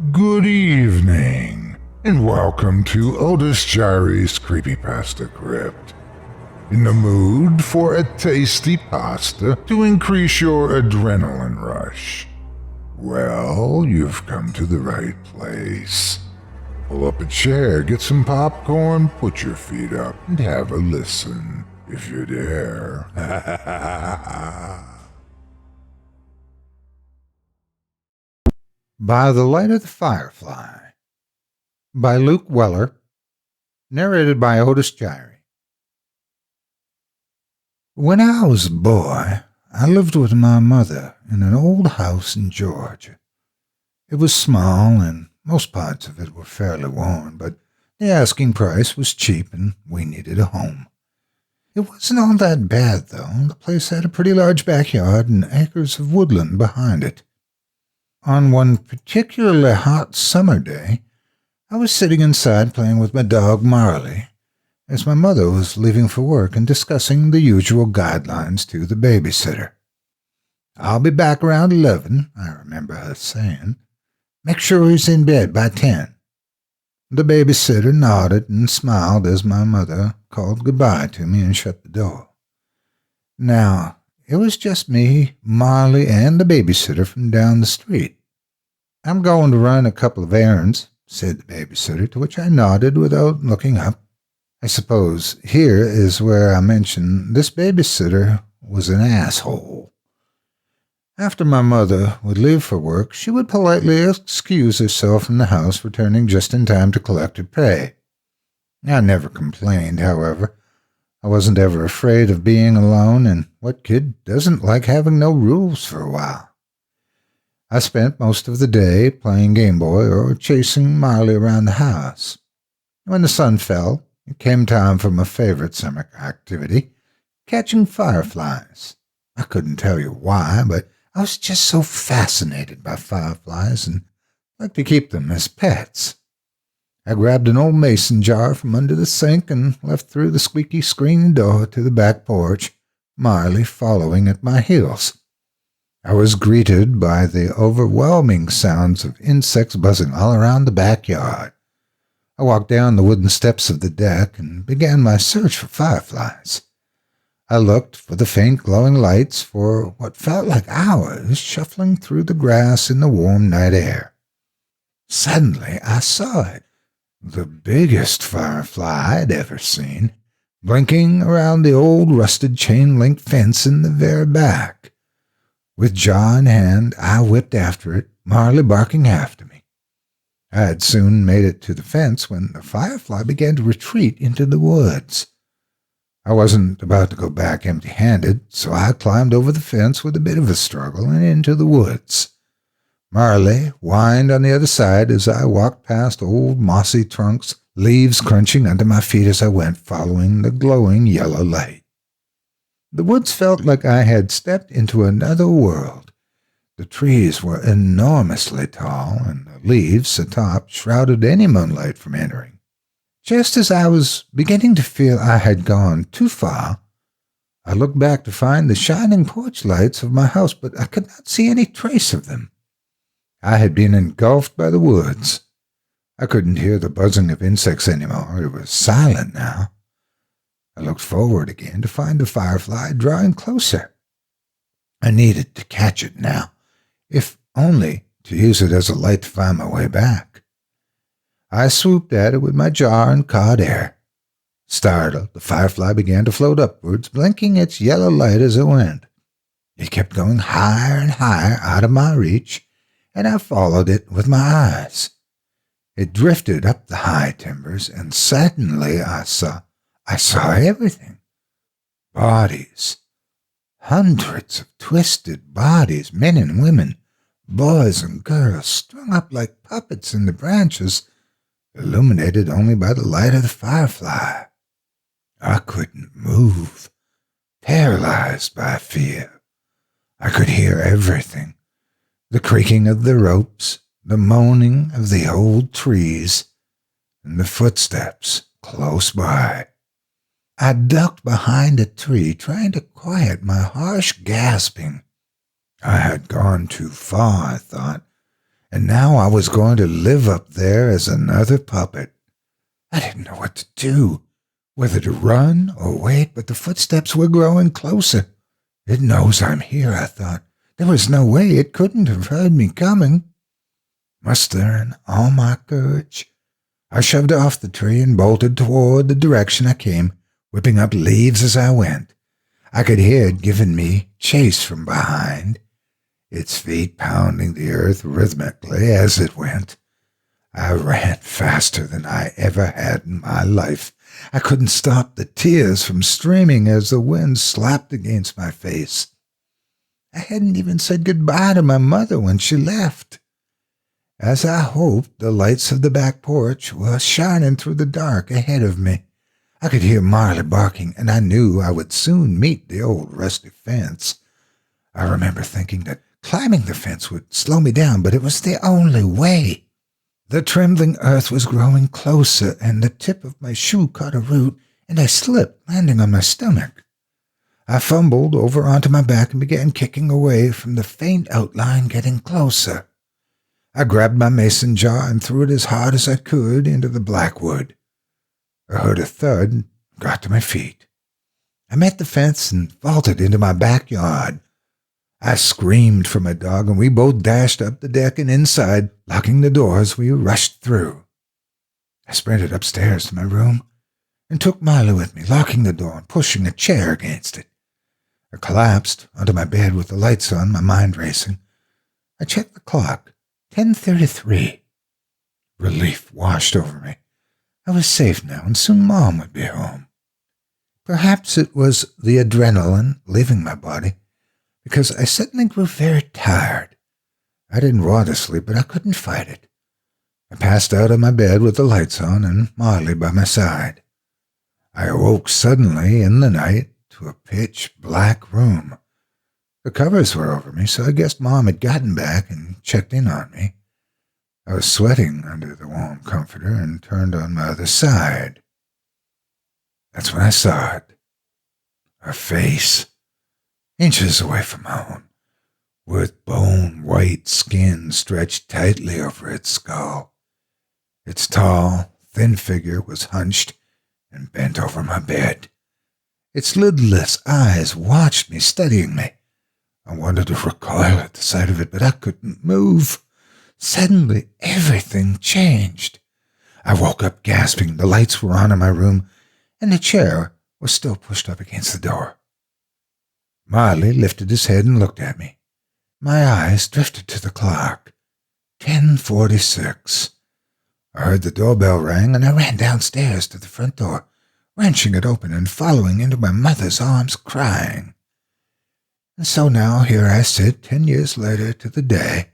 Good evening, and welcome to Otis Jiry's Creepypasta Crypt. In the mood for a tasty pasta to increase your adrenaline rush? Well, you've come to the right place. Pull up a chair, get some popcorn, put your feet up, and have a listen, if you dare. By the Light of the Firefly by Luke Weller, narrated by Otis Jiry. When I was a boy, I lived with my mother in an old house in Georgia. It was small and most parts of it were fairly worn, but the asking price was cheap and we needed a home. It wasn't all that bad, though. The place had a pretty large backyard and acres of woodland behind it. On one particularly hot summer day, I was sitting inside playing with my dog Marley, as my mother was leaving for work and discussing the usual guidelines to the babysitter. "I'll be back around 11, I remember her saying. "Make sure he's in bed by 10. The babysitter nodded and smiled as my mother called goodbye to me and shut the door. Now, it was just me, Marley, and the babysitter from down the street. "I'm going to run a couple of errands," said the babysitter, to which I nodded without looking up. I suppose here is where I mention this babysitter was an asshole. After my mother would leave for work, she would politely excuse herself from the house, returning just in time to collect her pay. I never complained, however. I wasn't ever afraid of being alone, and what kid doesn't like having no rules for a while? I spent most of the day playing Game Boy or chasing Marley around the house. When the sun fell, it came time for my favorite summer activity, catching fireflies. I couldn't tell you why, but I was just so fascinated by fireflies and liked to keep them as pets. I grabbed an old mason jar from under the sink and left through the squeaky screen door to the back porch, Marley following at my heels. I was greeted by the overwhelming sounds of insects buzzing all around the backyard. I walked down the wooden steps of the deck and began my search for fireflies. I looked for the faint glowing lights for what felt like hours, shuffling through the grass in the warm night air. Suddenly I saw it. The biggest firefly I'd ever seen, blinking around the old rusted chain-link fence in the very back. With jar in hand, I whipped after it, Marley barking after me. I had soon made it to the fence when the firefly began to retreat into the woods. I wasn't about to go back empty-handed, so I climbed over the fence with a bit of a struggle and into the woods. Marley whined on the other side as I walked past old mossy trunks, leaves crunching under my feet as I went, following the glowing yellow light. The woods felt like I had stepped into another world. The trees were enormously tall, and the leaves atop shrouded any moonlight from entering. Just as I was beginning to feel I had gone too far, I looked back to find the shining porch lights of my house, but I could not see any trace of them. I had been engulfed by the woods. I couldn't hear the buzzing of insects anymore. It was silent now. I looked forward again to find the firefly drawing closer. I needed to catch it now, if only to use it as a light to find my way back. I swooped at it with my jar and caught air. Startled, the firefly began to float upwards, blinking its yellow light as it went. It kept going higher and higher out of my reach, and I followed it with my eyes. It drifted up the high timbers, and suddenly I saw everything. Bodies. Hundreds of twisted bodies, men and women, boys and girls, strung up like puppets in the branches, illuminated only by the light of the firefly. I couldn't move, paralyzed by fear. I could hear everything. The creaking of the ropes, the moaning of the old trees, and the footsteps close by. I ducked behind a tree, trying to quiet my harsh gasping. I had gone too far, I thought, and now I was going to live up there as another puppet. I didn't know what to do, whether to run or wait, but the footsteps were growing closer. It knows I'm here, I thought. There was no way it couldn't have heard me coming. Mustering all my courage, I shoved off the tree and bolted toward the direction I came, whipping up leaves as I went. I could hear it giving me chase from behind, its feet pounding the earth rhythmically as it went. I ran faster than I ever had in my life. I couldn't stop the tears from streaming as the wind slapped against my face. I hadn't even said goodbye to my mother when she left. As I hoped, the lights of the back porch were shining through the dark ahead of me. I could hear Marley barking, and I knew I would soon meet the old rusty fence. I remember thinking that climbing the fence would slow me down, but it was the only way. The trembling earth was growing closer, and the tip of my shoe caught a root, and I slipped, landing on my stomach. I fumbled over onto my back and began kicking away from the faint outline getting closer. I grabbed my mason jar and threw it as hard as I could into the blackwood. I heard a thud and got to my feet. I met the fence and vaulted into my backyard. I screamed for my dog, and we both dashed up the deck and inside. Locking the doors, we rushed through. I sprinted upstairs to my room and took Miley with me, locking the door and pushing a chair against it. I collapsed onto my bed with the lights on, my mind racing. I checked the clock. 10:33. Relief washed over me. I was safe now, and soon Mom would be home. Perhaps it was the adrenaline leaving my body, because I suddenly grew very tired. I didn't want to sleep, but I couldn't fight it. I passed out on my bed with the lights on and Marley by my side. I awoke suddenly in the night to a pitch-black room. The covers were over me, so I guessed Mom had gotten back and checked in on me. I was sweating under the warm comforter and turned on my other side. That's when I saw it. Her face, inches away from my own, with bone-white skin stretched tightly over its skull. Its tall, thin figure was hunched and bent over my bed. Its lidless eyes watched me, studying me. I wanted to recoil at the sight of it, but I couldn't move. Suddenly, everything changed. I woke up gasping. The lights were on in my room, and the chair was still pushed up against the door. Marley lifted his head and looked at me. My eyes drifted to the clock. 10:46. I heard the doorbell ring, and I ran downstairs to the front door, wrenching it open and following into my mother's arms, crying. And so now here I sit 10 years later to the day,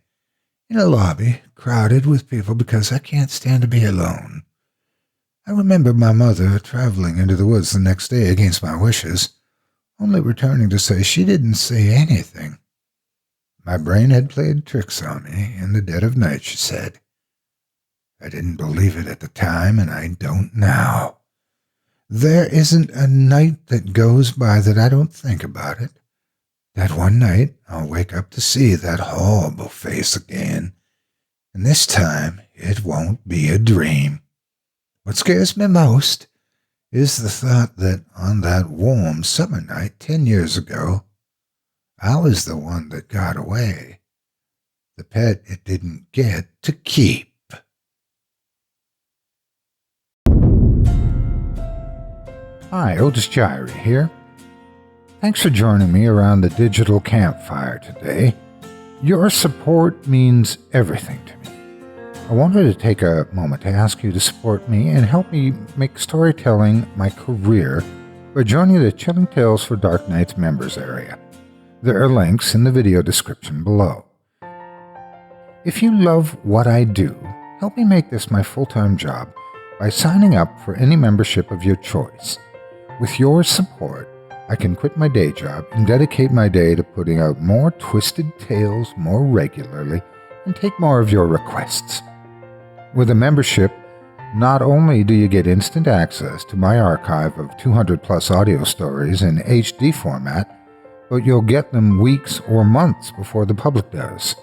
in a lobby crowded with people because I can't stand to be alone. I remember my mother traveling into the woods the next day against my wishes, only returning to say she didn't see anything. My brain had played tricks on me in the dead of night, she said. I didn't believe it at the time, and I don't now. There isn't a night that goes by that I don't think about it. That one night I'll wake up to see that horrible face again, and this time it won't be a dream. What scares me most is the thought that on that warm summer night 10 years ago, I was the one that got away, the pet it didn't get to keep. Hi, Otis Jiry here. Thanks for joining me around the digital campfire today. Your support means everything to me. I wanted to take a moment to ask you to support me and help me make storytelling my career by joining the Chilling Tales for Dark Nights members area. There are links in the video description below. If you love what I do, help me make this my full-time job by signing up for any membership of your choice. With your support, I can quit my day job and dedicate my day to putting out more twisted tales more regularly and take more of your requests. With a membership, not only do you get instant access to my archive of 200+ audio stories in HD format, but you'll get them weeks or months before the public does.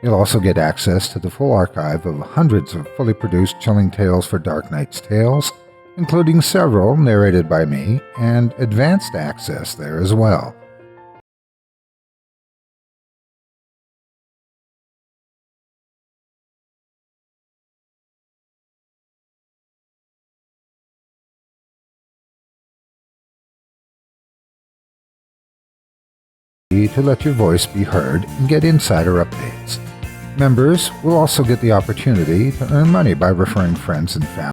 You'll also get access to the full archive of hundreds of fully produced chilling tales for Dark Knight's Tales, including several narrated by me, and advanced access there as well. To let your voice be heard and get insider updates. Members will also get the opportunity to earn money by referring friends and family.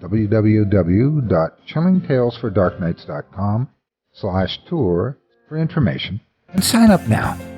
www.chillingtalesfordarknights.com/tour for information and sign up now.